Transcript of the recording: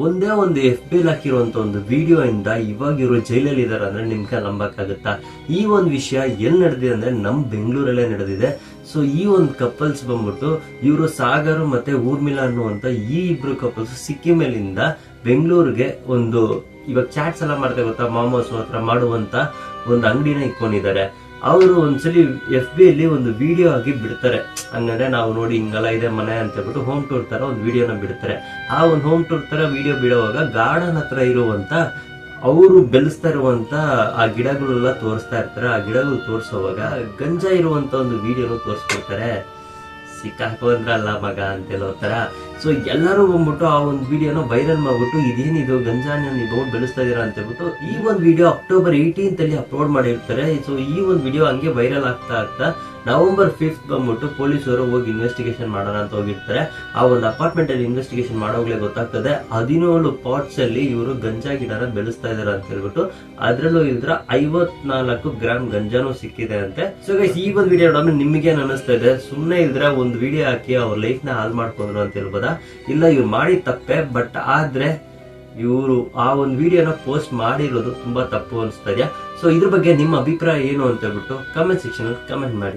ಒಂದೇ ಒಂದು FB ಹಾಕಿರುವಂತ ಒಂದು ವಿಡಿಯೋ ಇಂದ ಇವಾಗ ಇವರು ಜೈಲಲ್ಲಿ ಇದಾರೆ ಅಂದ್ರೆ ನಿಮ್ಗೆ ನಂಬಕ್ಕಾಗುತ್ತಾ? ಈ ಒಂದು ವಿಷಯ ಎಲ್ಲಿ ನಡೆದಿದೆ ಅಂದ್ರೆ ನಮ್ ಬೆಂಗಳೂರಲ್ಲೇ ನಡೆದಿದೆ. ಸೊ ಈ ಒಂದು ಕಪಲ್ಸ್ ಬಂದ್ಬಿಟ್ಟು ಇವರು ಸಾಗರ್ ಮತ್ತೆ ಊರ್ಮಿಳಾ ಅನ್ನುವಂತ ಈ ಇಬ್ರು ಕಪಲ್ಸ್ ಸಿಕ್ಕಿಮೇಲಿಂದ ಬೆಂಗಳೂರಿಗೆ ಒಂದು ಇವಾಗ ಚಾಟ್ಸ್ ಎಲ್ಲ ಮಾಡ್ತಾ ಗೊತ್ತಾ, ಮಾಮೋಸ್ ಹತ್ರ ಮಾಡುವಂತ ಒಂದು ಅಂಗಡಿನ ಇಟ್ಕೊಂಡಿದ್ದಾರೆ. ಅವರು ಒಂದ್ಸಲಿ FB ಅಲ್ಲಿ ಒಂದು ವಿಡಿಯೋ ಆಗಿ ಬಿಡ್ತಾರೆ. ಹಂಗಂದ್ರೆ ನಾವು ನೋಡಿ ಹಿಂಗೆಲ್ಲ ಇದೆ ಮನೆ ಅಂತ ಹೇಳ್ಬಿಟ್ಟು ಹೋಮ್ ಟೂರ್ ತರ ಒಂದು ವಿಡಿಯೋನ ಬಿಡ್ತಾರೆ. ಆ ಒಂದು ಹೋಮ್ ಟೂರ್ ತರ ವಿಡಿಯೋ ಬಿಡುವಾಗ ಗಾರ್ಡನ್ ಹತ್ರ ಇರುವಂತ ಅವರು ಬೆಳೆಸ್ತಾ ಇರುವಂತ ಆ ಗಿಡಗಳೆಲ್ಲ ತೋರಿಸ್ತಾ ಇರ್ತಾರೆ. ಆ ಗಿಡಗಳು ತೋರಿಸುವಾಗ ಗಂಜಾ ಇರುವಂತ ಒಂದು ವಿಡಿಯೋನು ತೋರಿಸ್ಕೊಡ್ತಾರೆ. ಸಿಕ್ಕಾಕೊಂಡ್ರಲ್ಲ ಮಗ ಅಂತೆಲ್ಲ ತರ. ಸೊ ಎಲ್ಲರೂ ಬಂದ್ಬಿಟ್ಟು ಆ ಒಂದು ವಿಡಿಯೋನ ವೈರಲ್ ಮಾಡ್ಬಿಟ್ಟು ಇದೇನಿದು ಗಂಜಾನ ನೀವು ಬೆಳೆಸ್ತಾ ಇದೀರಾ ಅಂತ ಹೇಳ್ಬಿಟ್ಟು ಈ ಒಂದು ವಿಡಿಯೋ October 18th ಅಲ್ಲಿ ಅಪ್ಲೋಡ್ ಮಾಡಿರ್ತಾರೆ. ಸೊ ಈ ಒಂದು ವಿಡಿಯೋ ಹಂಗೆ ವೈರಲ್ ಆಗ್ತಾ November 5th ಬಂದ್ಬಿಟ್ಟು ಪೊಲೀಸರು ಹೋಗಿ ಇನ್ವೆಸ್ಟಿಗೇಷನ್ ಮಾಡೋಣ ಅಂತ ಹೋಗಿರ್ತಾರೆ. ಆ ಒಂದು ಅಪಾರ್ಟ್ಮೆಂಟ್ ಅಲ್ಲಿ ಇನ್ವೆಸ್ಟಿಗೇಷನ್ ಮಾಡೋಗ್ಲೇ ಗೊತ್ತಾಗ್ತದೆ 17 ಪಾಟ್ಸ್ ಅಲ್ಲಿ ಇವರು ಗಂಜಾ ಗಿಡನ ಬೆಳೆಸ್ತಾ ಇದಾರೆ ಅಂತ ಹೇಳ್ಬಿಟ್ಟು. ಅದ್ರಲ್ಲೂ ಇದ್ರ 54 ಗ್ರಾಮ್ ಗಂಜಾನು ಸಿಕ್ಕಿದೆ ಅಂತೆ. ಸೊ ಗೈಸ್, ಈ ಒಂದು ವಿಡಿಯೋ ನೋಡಿದ್ರೆ ನಿಮ್ಗೆ ಏನ್ ಅನಿಸ್ತಾ ಇದೆ? ಸುಮ್ನೆ ಇದ್ರೆ ಒಂದು ವಿಡಿಯೋ ಹಾಕಿ ಅವ್ರ ಲೈಫ್ ನ ಹಾಳು ಮಾಡ್ಕೊಂಡ್ರು ಅಂತ ಹೇಳ್ಬೋದಾ? ಇಲ್ಲ, ಇವ್ರು ಮಾಡಿ ತಪ್ಪೆ, ಬಟ್ ಆದ್ರೆ ಇವರು ಆ ಒಂದು ವಿಡಿಯೋನ ಪೋಸ್ಟ್ ಮಾಡಿರೋದು ತುಂಬಾ ತಪ್ಪು ಅನಿಸ್ತಾ ಇದೆಯಾ? ಸೊ ಇದ್ರ ಬಗ್ಗೆ ನಿಮ್ಮ ಅಭಿಪ್ರಾಯ ಏನು ಅಂತ ಹೇಳ್ಬಿಟ್ಟು ಕಮೆಂಟ್ ಸೆಕ್ಷನ್ ಅಲ್ಲಿ ಕಮೆಂಟ್ ಮಾಡಿ.